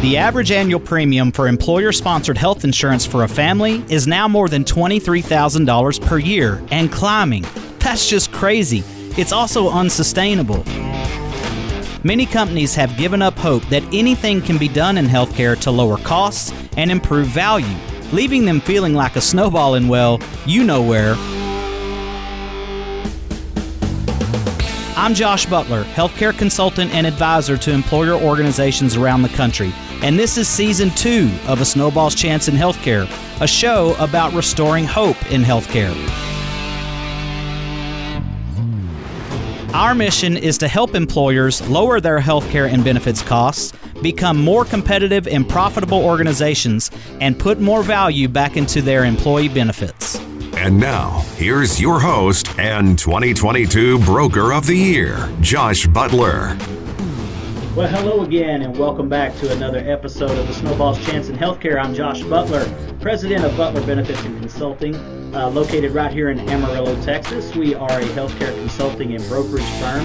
The average annual premium for employer-sponsored health insurance for a family is now more than $23,000 per year and climbing. That's just crazy. It's also unsustainable. Many companies have given up hope that anything can be done in healthcare to lower costs and improve value, leaving them feeling like a snowball in, well, you know where. I'm Josh Butler, healthcare consultant and advisor to employer organizations around the country, and this is Season 2 of A Snowball's Chance in Healthcare, a show about restoring hope in healthcare. Our mission is to help employers lower their healthcare and benefits costs, become more competitive and profitable organizations, and put more value back into their employee benefits. And now, here's your host and 2022 Broker of the Year, Josh Butler. Well, hello again, and welcome back to another episode of The Snowball's Chance in Healthcare. I'm Josh Butler, president of Butler Benefits and Consulting, located right here in Amarillo, Texas. We are a healthcare consulting and brokerage firm,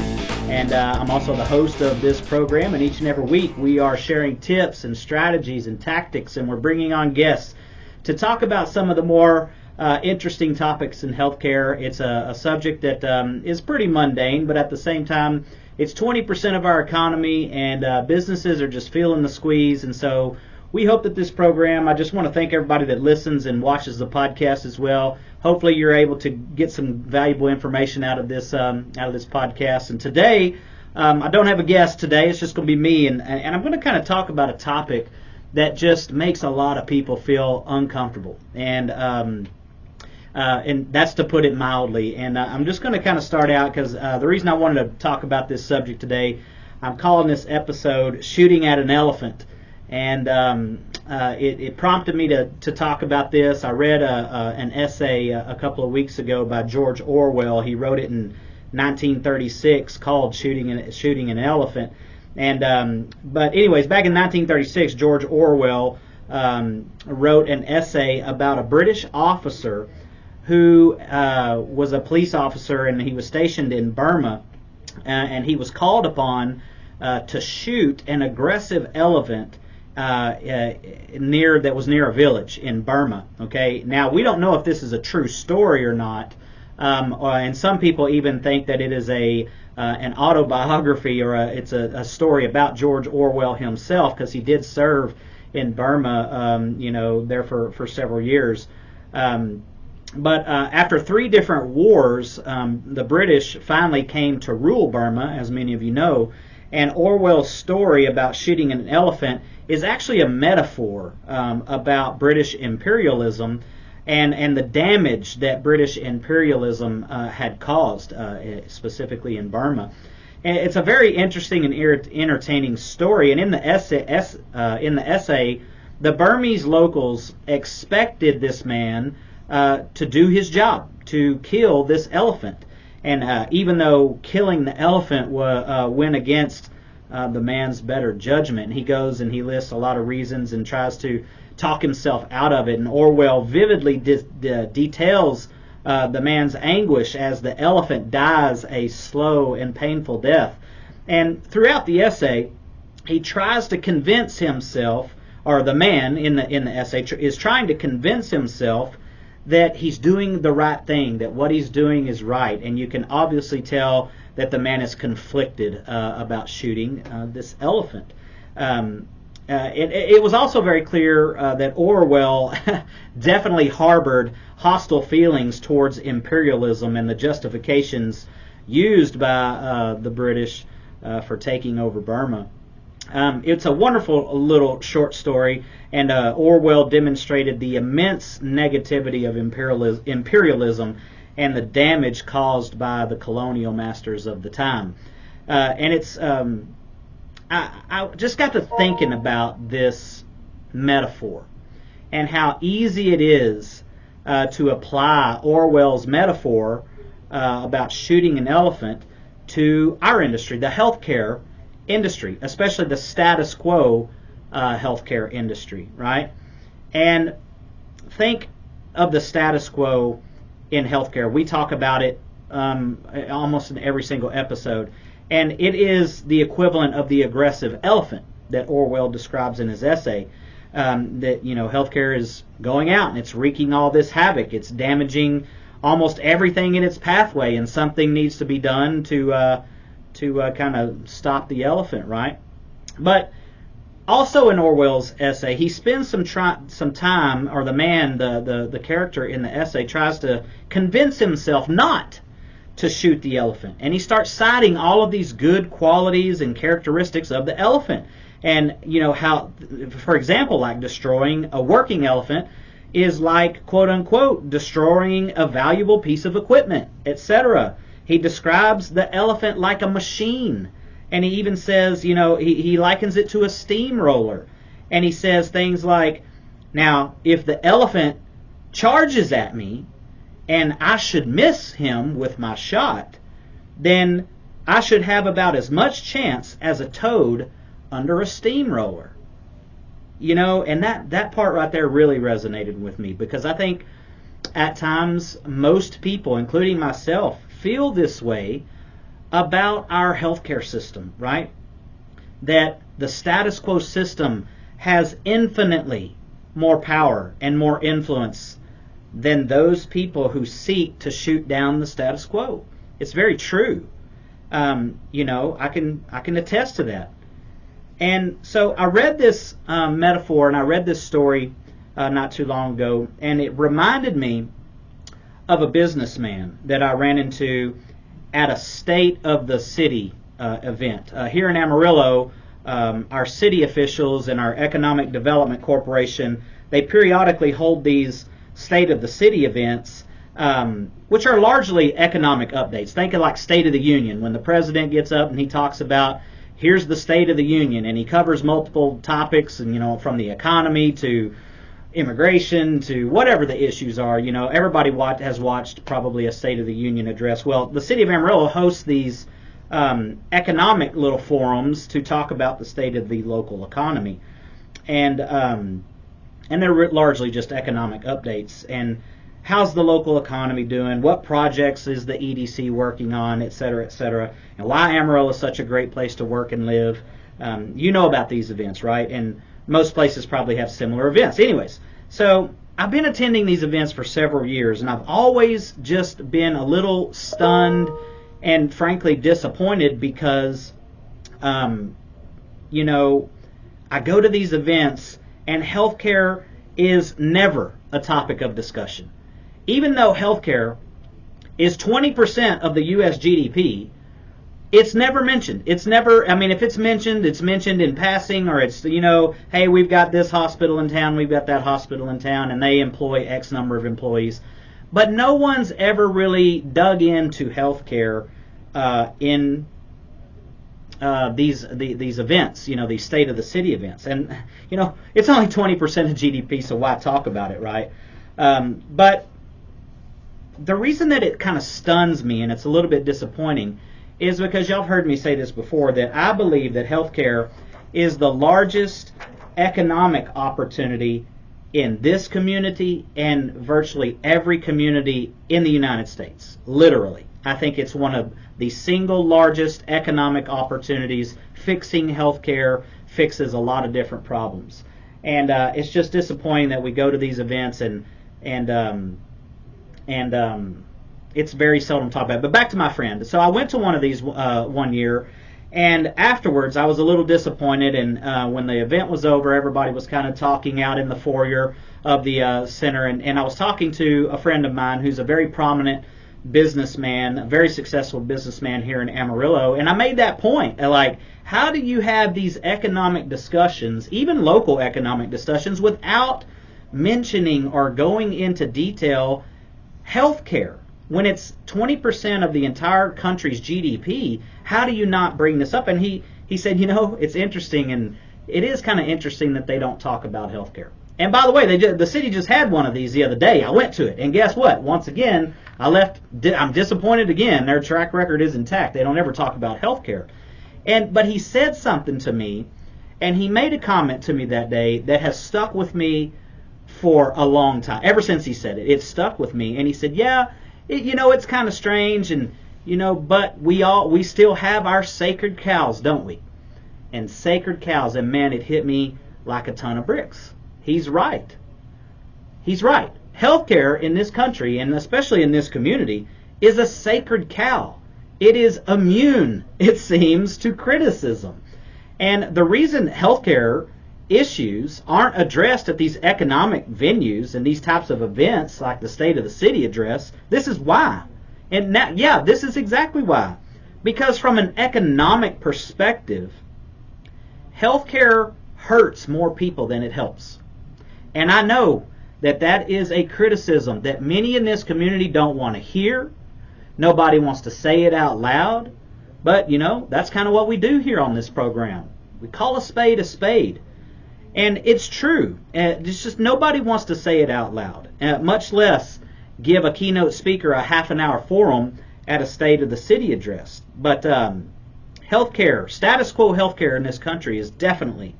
and I'm also the host of this program. And each and every week, we are sharing tips and strategies and tactics, and we're bringing on guests to talk about some of the more interesting topics in healthcare. It's a subject that is pretty mundane, but at the same time, it's 20% of our economy, and businesses are just feeling the squeeze. And so we hope that this program, I just want to thank everybody that listens and watches the podcast as well. Hopefully you're able to get some valuable information out of this podcast. And today, I don't have a guest today. It's just going to be me, and I'm going to kind of talk about a topic that just makes a lot of people feel uncomfortable. And that's to put it mildly. And I'm just going to kind of start out because the reason I wanted to talk about this subject today, I'm calling this episode Shooting at an Elephant. And it prompted me to talk about this. I read an essay a couple of weeks ago by George Orwell. He wrote it in 1936 called Shooting an Elephant. And but anyways, back in 1936, George Orwell wrote an essay about a British officer who was a police officer, and he was stationed in Burma, and he was called upon to shoot an aggressive elephant that was near a village in Burma. Okay, now we don't know if this is a true story or not, and some people even think that it is an autobiography, or it's a story about George Orwell himself, because he did serve in Burma, there for several years. But after 3 different wars, the British finally came to rule Burma, as many of you know. And Orwell's story about shooting an elephant is actually a metaphor about British imperialism and the damage that British imperialism had caused, specifically in Burma. And it's a very interesting and entertaining story. And in the essay, the Burmese locals expected this man to do his job, to kill this elephant. And even though killing the elephant went against the man's better judgment, he goes and he lists a lot of reasons and tries to talk himself out of it. And Orwell vividly details the man's anguish as the elephant dies a slow and painful death. And throughout the essay, he tries to convince himself, or the man in the essay is trying to convince himself that he's doing the right thing, that what he's doing is right. And you can obviously tell that the man is conflicted about shooting this elephant. It was also very clear that Orwell definitely harbored hostile feelings towards imperialism and the justifications used by the British for taking over Burma. It's a wonderful little short story, and Orwell demonstrated the immense negativity of imperialism and the damage caused by the colonial masters of the time. And it's I just got to thinking about this metaphor and how easy it is to apply Orwell's metaphor about shooting an elephant to our industry, the healthcare industry, especially the status quo healthcare industry, right? And think of the status quo in healthcare. We talk about it almost in every single episode, and it is the equivalent of the aggressive elephant that Orwell describes in his essay. That healthcare is going out and it's wreaking all this havoc. It's damaging almost everything in its pathway, and something needs to be done to kind of stop the elephant, right? But also in Orwell's essay, he spends some time, or the character in the essay tries to convince himself not to shoot the elephant, and he starts citing all of these good qualities and characteristics of the elephant, and how, for example, like destroying a working elephant is like, quote unquote, destroying a valuable piece of equipment, etc. He describes the elephant like a machine, and he even says, he likens it to a steamroller, and he says things like, now, if the elephant charges at me and I should miss him with my shot, then I should have about as much chance as a toad under a steamroller. And that part right there really resonated with me, because I think at times most people, including myself, feel this way about our healthcare system, right? That the status quo system has infinitely more power and more influence than those people who seek to shoot down the status quo. It's very true. I can attest to that. And so I read this metaphor, and I read this story not too long ago, and it reminded me of a businessman that I ran into at a State of the City event. Here in Amarillo, our city officials and our Economic Development Corporation, they periodically hold these State of the City events, which are largely economic updates. Think of like State of the Union, when the president gets up and he talks about, here's the State of the Union, and he covers multiple topics, and from the economy to immigration to whatever the issues are. Everybody has watched probably a State of the Union address. Well, the city of Amarillo hosts these economic little forums to talk about the state of the local economy, and they're largely just economic updates. And how's the local economy doing? What projects is the EDC working on, et cetera, and why Amarillo is such a great place to work and live. You know about these events, right? And most places probably have similar events. Anyways, so I've been attending these events for several years, and I've always just been a little stunned and frankly disappointed because, I go to these events and healthcare is never a topic of discussion. Even though healthcare is 20% of the U.S. GDP, it's never mentioned. It's never, if it's mentioned in passing, or it's, hey, we've got this hospital in town, we've got that hospital in town, and they employ X number of employees. But no one's ever really dug into healthcare in these events, these State of the City events. And, it's only 20% of GDP, so why talk about it, right? But the reason that it kind of stuns me, and it's a little bit disappointing, is because y'all have heard me say this before, that I believe that healthcare is the largest economic opportunity in this community and virtually every community in the United States. Literally. I think it's one of the single largest economic opportunities. Fixing healthcare fixes a lot of different problems. And it's just disappointing that we go to these events and it's very seldom talked about. But back to my friend. So I went to one of these one year, and afterwards I was a little disappointed. And when the event was over, everybody was kind of talking out in the foyer of the center. And I was talking to a friend of mine who's a very prominent businessman, a very successful businessman here in Amarillo. And I made that point. Like, how do you have these economic discussions, even local economic discussions, without mentioning or going into detail healthcare? When it's 20% of the entire country's GDP, how do you not bring this up? And he said, it's interesting, and it is kind of interesting that they don't talk about healthcare. And by the way, the city just had one of these the other day. I went to it, and guess what? Once again, I left. I'm disappointed again. Their track record is intact. They don't ever talk about healthcare. But he said something to me, and he made a comment to me that day that has stuck with me for a long time. Ever since he said it, it stuck with me. And he said, it's kind of strange, and but we still have our sacred cows, don't we? and sacred cows. And man, it hit me like a ton of bricks. He's right. He's right. Healthcare in this country, and especially in this community, is a sacred cow. It is immune, it seems, to criticism. And the reason healthcare issues aren't addressed at these economic venues and these types of events like the State of the City address, this is why. And now, yeah, this is exactly why. Because from an economic perspective, healthcare hurts more people than it helps. And I know that that is a criticism that many in this community don't want to hear. Nobody wants to say it out loud. But, you know, that's kind of what we do here on this program. We call a spade a spade. And it's true. It's just nobody wants to say it out loud, much less give a keynote speaker a half-an-hour forum at a State of the City address. But healthcare, status quo healthcare in this country is definitely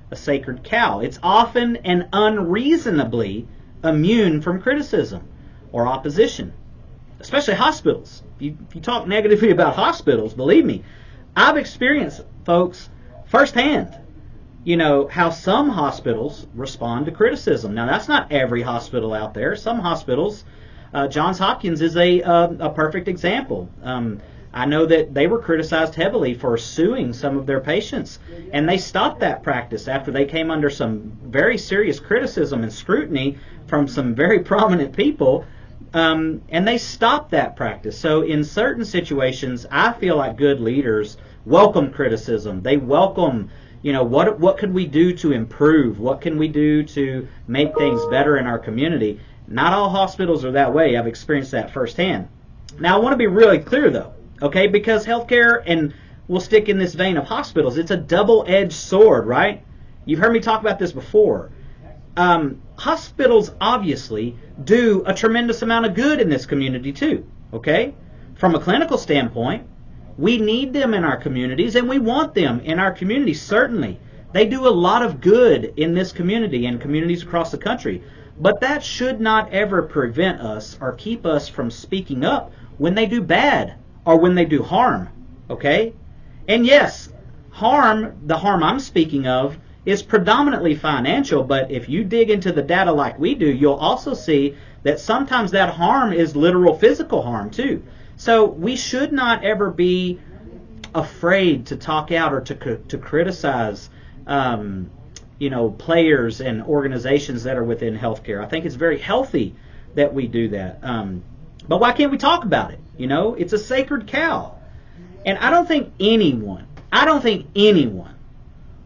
a sacred cow. It's often and unreasonably immune from criticism or opposition, especially hospitals. If you talk negatively about hospitals, believe me, I've experienced, folks, firsthand, you know, how some hospitals respond to criticism. Now, that's not every hospital out there. Some hospitals, Johns Hopkins is a perfect example. I know that they were criticized heavily for suing some of their patients, and they stopped that practice after they came under some very serious criticism and scrutiny from some very prominent people, and they stopped that practice. So in certain situations, I feel like good leaders welcome criticism. They welcome, you know, what could we do to improve? What can we do to make things better in our community? Not all hospitals are that way. I've experienced that firsthand. Now, I want to be really clear, though, okay, because healthcare, and we'll stick in this vein of hospitals, it's a double-edged sword, right? You've heard me talk about this before. Hospitals obviously do a tremendous amount of good in this community too, okay? From a clinical standpoint, we need them in our communities, and we want them in our communities, certainly. They do a lot of good in this community and communities across the country. But that should not ever prevent us or keep us from speaking up when they do bad or when they do harm, okay? And yes, the harm I'm speaking of is predominantly financial, but if you dig into the data like we do, you'll also see that sometimes that harm is literal physical harm too. So we should not ever be afraid to talk out or to criticize you know, players and organizations that are within healthcare. I think it's very healthy that we do that. But why can't we talk about it? You know, it's a sacred cow. And I don't think anyone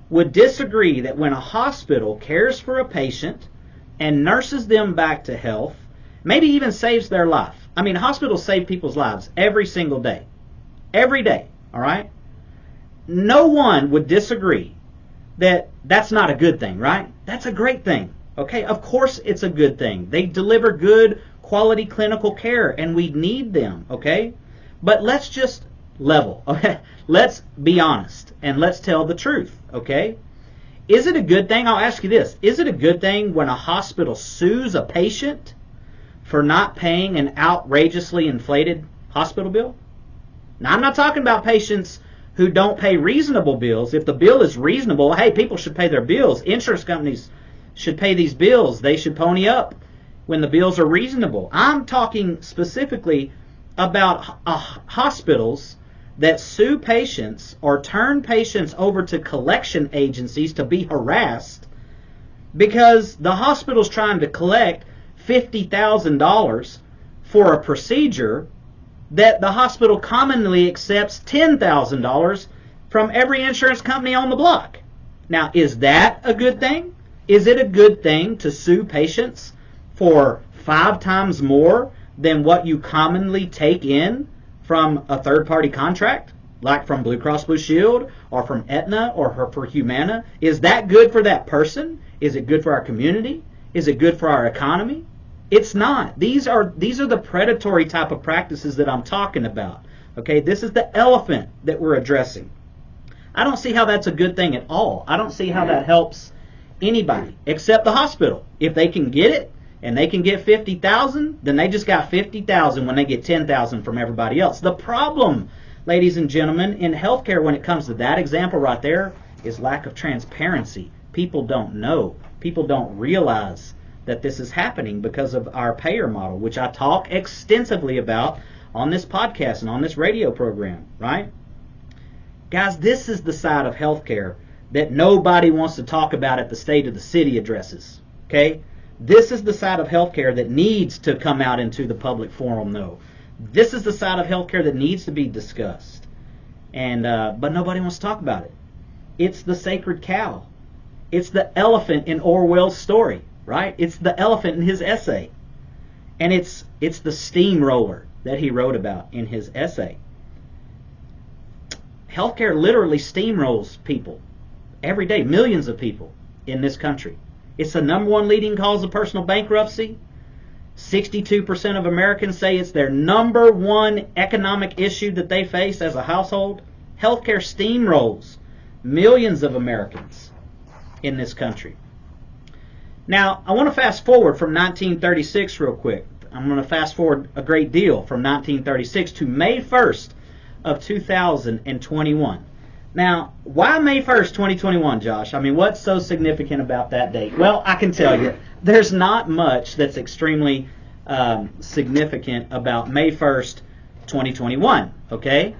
would disagree that when a hospital cares for a patient and nurses them back to health, maybe even saves their life. I mean, hospitals save people's lives every single day. Every day, all right? No one would disagree that that's not a good thing, right? That's a great thing, okay? Of course it's a good thing. They deliver good quality clinical care, and we need them, okay? But let's just level, okay? Let's be honest, and let's tell the truth, okay? Is it a good thing? I'll ask you this. Is it a good thing when a hospital sues a patient for not paying an outrageously inflated hospital bill? Now, I'm not talking about patients who don't pay reasonable bills. If the bill is reasonable, hey, people should pay their bills. Insurance companies should pay these bills. They should pony up when the bills are reasonable. I'm talking specifically about hospitals that sue patients or turn patients over to collection agencies to be harassed because the hospital's trying to collect $50,000 for a procedure that the hospital commonly accepts $10,000 from every insurance company on the block. Now, is that a good thing? Is it a good thing to sue patients for 5 times more than what you commonly take in from a third-party contract, like from Blue Cross Blue Shield or from Aetna or for Humana? Is that good for that person? Is it good for our community? Is it good for our economy? It's not. These are the predatory type of practices that I'm talking about. Okay, this is the elephant that we're addressing. I don't see how that's a good thing at all. I don't see how that helps anybody except the hospital. If they can get it and they can get $50,000, then they just got $50,000 when they get $10,000 from everybody else. The problem, ladies and gentlemen, in healthcare when it comes to that example right there is lack of transparency. People don't know. People don't realize that this is happening because of our payer model, which I talk extensively about on this podcast and on this radio program, right? Guys, this is the side of healthcare that nobody wants to talk about at the State of the City addresses, okay? This is the side of healthcare that needs to come out into the public forum, though. This is the side of healthcare that needs to be discussed, and but nobody wants to talk about it. It's the sacred cow. It's the elephant in Orwell's story, right? It's the elephant in his essay, and it's the steamroller that he wrote about in his essay. Healthcare literally steamrolls people every day, millions of people in this country. It's the number one leading cause of personal bankruptcy. 62% of Americans say it's their number one economic issue that they face as a household. Healthcare steamrolls millions of Americans in this country. Now, I want to fast forward from 1936 real quick. I'm going to fast forward a great deal from 1936 to May 1st of 2021. Now, why May 1st, 2021, Josh? I mean, what's so significant about that date? Well, I can tell you, there's not much that's extremely significant about May 1st, 2021, okay?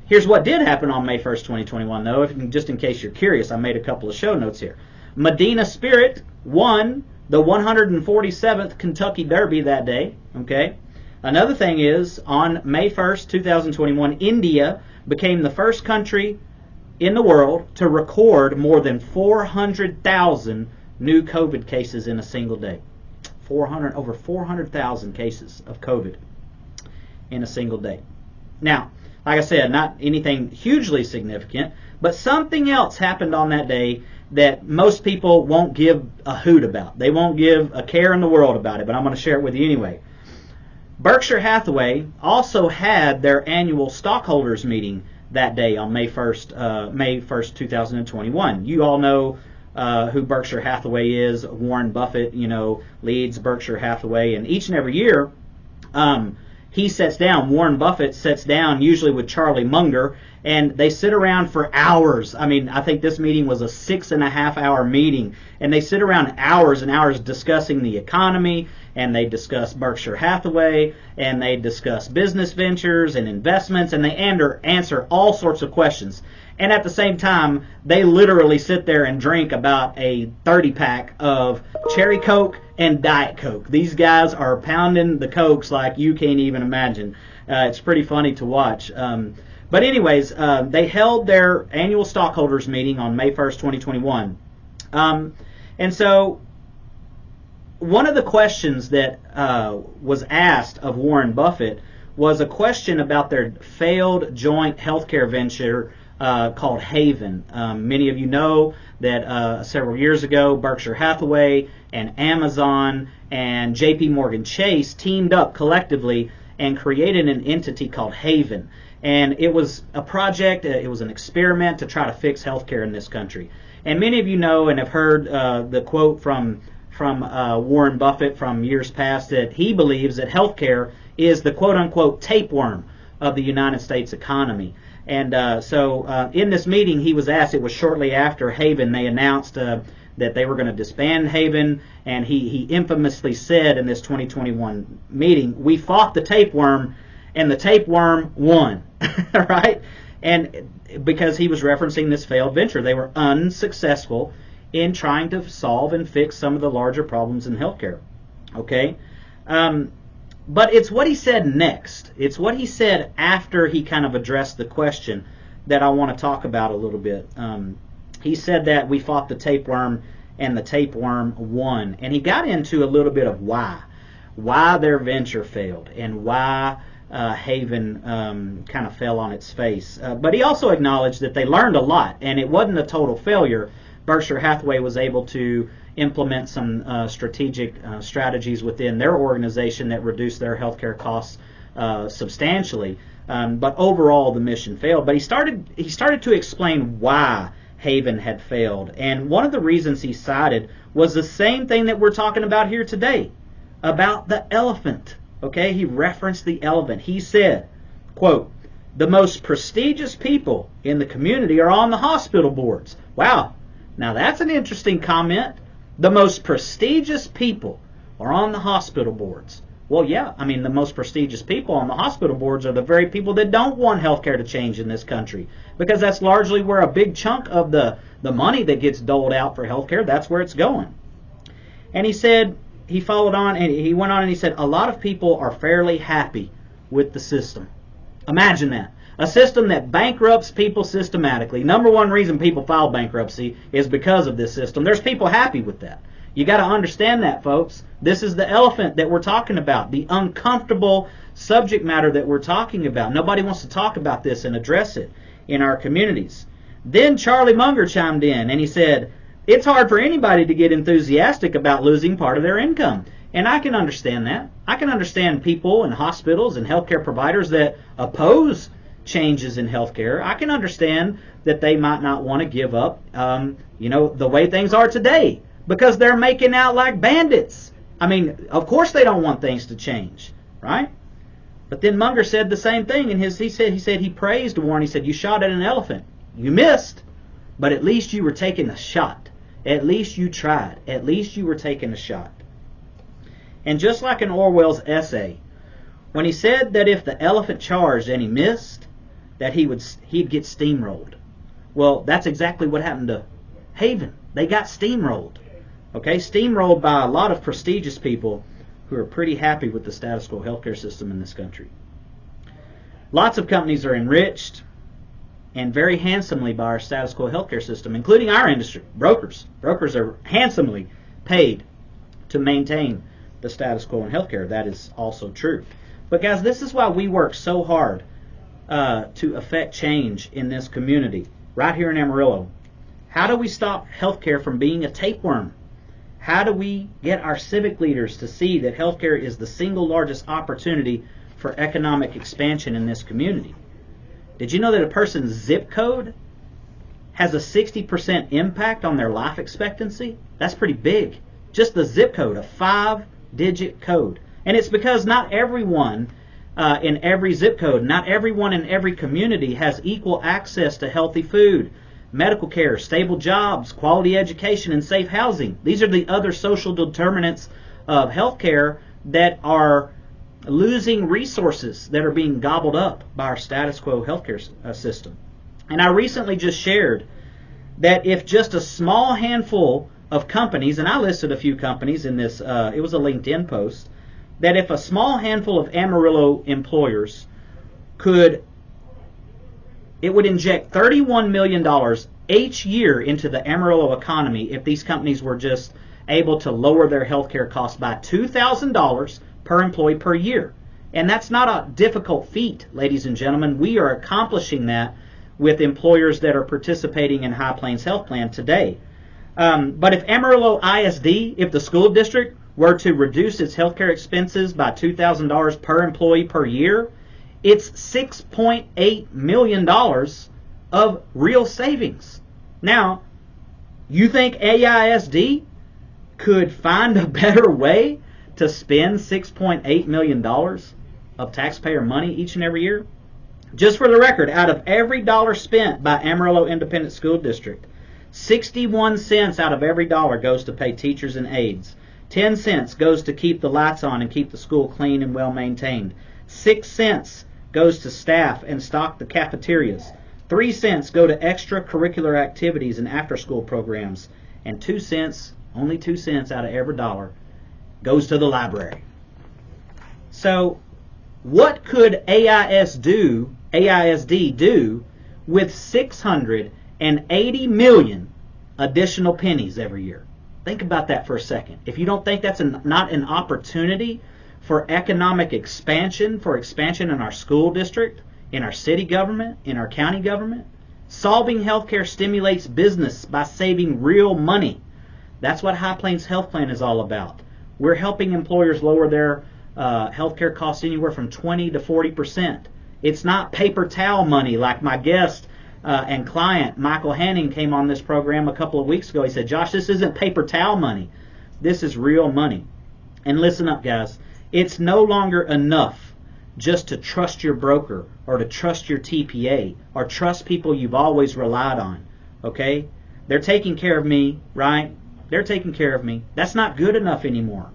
Here's what did happen on May 1st, 2021, though, just in case you're curious. I made a couple of show notes here. Medina Spirit won the 147th Kentucky Derby that day, okay? Another thing is, on May 1st, 2021, India became the first country in the world to record more than 400,000 new COVID cases in a single day. Over 400,000 cases of COVID in a single day. Now, like I said, not anything hugely significant, but something else happened on that day that most people won't give a hoot about. They won't give a care in the world about it, but I'm going to share it with you anyway. Berkshire Hathaway also had their annual stockholders meeting that day on May 1st, 2021. You all know who Berkshire Hathaway is. Warren Buffett, leads Berkshire Hathaway, and each and every year Warren Buffett sits down usually with Charlie Munger, and they sit around for hours. I mean, I think this meeting was a 6.5-hour meeting, and they sit around hours and hours discussing the economy, and they discuss Berkshire Hathaway, and they discuss business ventures and investments, and they answer all sorts of questions. And at the same time, they literally sit there and drink about a 30-pack of Cherry Coke and Diet Coke. These guys are pounding the Cokes like you can't even imagine. It's pretty funny to watch. But anyways, they held their annual stockholders meeting on May 1st, 2021. And so one of the questions that was asked of Warren Buffett was a question about their failed joint healthcare venture called Haven. Many of you know that several years ago, Berkshire Hathaway and Amazon and JP Morgan Chase teamed up collectively and created an entity called Haven. And it was a project, it was an experiment to try to fix healthcare in this country. And many of you know and have heard the quote from Warren Buffett from years past that he believes that healthcare is the quote-unquote tapeworm of the United States economy. And so in this meeting, he was asked, it was shortly after Haven, they announced that they were going to disband Haven, and he infamously said in this 2021 meeting, "We fought the tapeworm, and the tapeworm won," right? And because he was referencing this failed venture, they were unsuccessful in trying to solve and fix some of the larger problems in healthcare, okay? But it's what he said next. It's what he said after he kind of addressed the question that I want to talk about a little bit. He said that we fought the tapeworm and the tapeworm won. And he got into a little bit of why their venture failed and why Haven kind of fell on its face. But he also acknowledged that they learned a lot, and it wasn't a total failure. Berkshire Hathaway was able to implement some strategic strategies within their organization that reduced their healthcare costs substantially. But overall, the mission failed. But he started to explain why Haven had failed. And one of the reasons he cited was the same thing that we're talking about here today, about the elephant. Okay, he referenced the elephant. He said, quote, the most prestigious people in the community are on the hospital boards. Wow, now that's an interesting comment. The most prestigious people are on the hospital boards. Well, yeah, I mean, the most prestigious people on the hospital boards are the very people that don't want healthcare to change in this country, because that's largely where a big chunk of the money that gets doled out for healthcare, that's where it's going. And he said, he followed on, and he went on and he said, a lot of people are fairly happy with the system. Imagine that. A system that bankrupts people systematically. Number one reason people file bankruptcy is because of this system. There's people happy with that. You got to understand that, folks. This is the elephant that we're talking about, the uncomfortable subject matter that we're talking about. Nobody wants to talk about this and address it in our communities. Then Charlie Munger chimed in and he said, it's hard for anybody to get enthusiastic about losing part of their income. And I can understand that. I can understand people in hospitals and healthcare providers that oppose changes in healthcare. I can understand that they might not want to give up, the way things are today, because they're making out like bandits. I mean, of course they don't want things to change, right? But then Munger said the same thing, and he said he praised Warren. He said, you shot at an elephant. You missed, but at least you were taking a shot. At least you tried. At least you were taking a shot. And just like in Orwell's essay, when he said that if the elephant charged and he missed, that he'd get steamrolled. Well, that's exactly what happened to Haven. They got steamrolled. Okay, steamrolled by a lot of prestigious people who are pretty happy with the status quo healthcare system in this country. Lots of companies are enriched and very handsomely by our status quo healthcare system, including our industry, brokers. Brokers are handsomely paid to maintain the status quo in healthcare. That is also true. But guys, this is why we work so hard to affect change in this community, right here in Amarillo. How do we stop healthcare from being a tapeworm? How do we get our civic leaders to see that healthcare is the single largest opportunity for economic expansion in this community? Did you know that a person's zip code has a 60% impact on their life expectancy? That's pretty big. Just the zip code, a 5-digit code. And it's because not everyone in every zip code, not everyone in every community has equal access to healthy food, medical care, stable jobs, quality education, and safe housing. These are the other social determinants of healthcare that are losing resources, that are being gobbled up by our status quo healthcare system. And I recently just shared that if just a small handful of companies, and I listed a few companies in this, it was a LinkedIn post, that if a small handful of Amarillo employers it would inject $31 million each year into the Amarillo economy if these companies were just able to lower their healthcare costs by $2,000 per employee per year. And that's not a difficult feat, ladies and gentlemen. We are accomplishing that with employers that are participating in High Plains Health Plan today. But if Amarillo ISD, if the school district were to reduce its healthcare expenses by $2,000 per employee per year, it's $6.8 million of real savings. Now, you think AISD could find a better way to spend $6.8 million of taxpayer money each and every year? Just for the record, out of every dollar spent by Amarillo Independent School District, 61 cents out of every dollar goes to pay teachers and aides. 10 cents goes to keep the lights on and keep the school clean and well maintained. 6 cents goes to staff and stock the cafeterias. 3 cents go to extracurricular activities and after-school programs. And 2 cents, only 2 cents out of every dollar, goes to the library. So what could AISD do with 680 million additional pennies every year? Think about that for a second. If you don't think that's not an opportunity for economic expansion, for expansion in our school district, in our city government, in our county government, solving healthcare stimulates business by saving real money. That's what High Plains Health Plan is all about. We're helping employers lower their healthcare costs anywhere from 20 to 40%. It's not paper towel money like my guest and client Michael Hanning came on this program a couple of weeks ago. He said, Josh, this isn't paper towel money. This is real money. And listen up, guys. It's no longer enough just to trust your broker or to trust your TPA or trust people you've always relied on. Okay? They're taking care of me, right? They're taking care of me. That's not good enough anymore.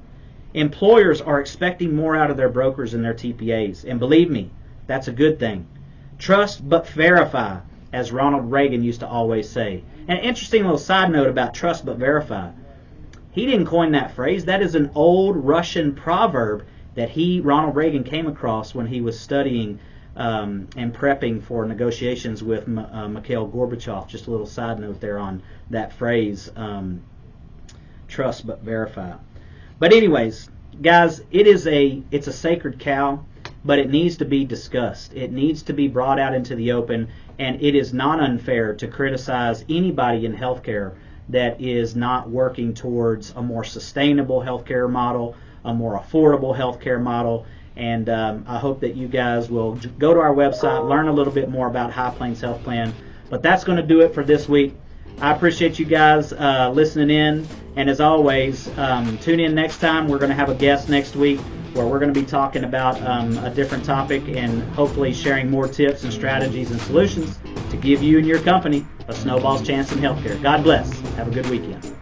Employers are expecting more out of their brokers and their TPAs. And believe me, that's a good thing. Trust but verify, as Ronald Reagan used to always say. An interesting little side note about trust but verify. He didn't coin that phrase. That is an old Russian proverb that Ronald Reagan, came across when he was studying and prepping for negotiations with Mikhail Gorbachev. Just a little side note there on that phrase, trust but verify. But anyways, guys, it's a sacred cow, but it needs to be discussed. It needs to be brought out into the open, and it is not unfair to criticize anybody in healthcare that is not working towards a more sustainable healthcare model, a more affordable healthcare model. And I hope that you guys will go to our website, learn a little bit more about High Plains Health Plan. But that's going to do it for this week. I appreciate you guys listening in. And as always, tune in next time. We're going to have a guest next week where we're going to be talking about a different topic and hopefully sharing more tips and strategies and solutions to give you and your company a snowball's chance in healthcare. God bless. Have a good weekend.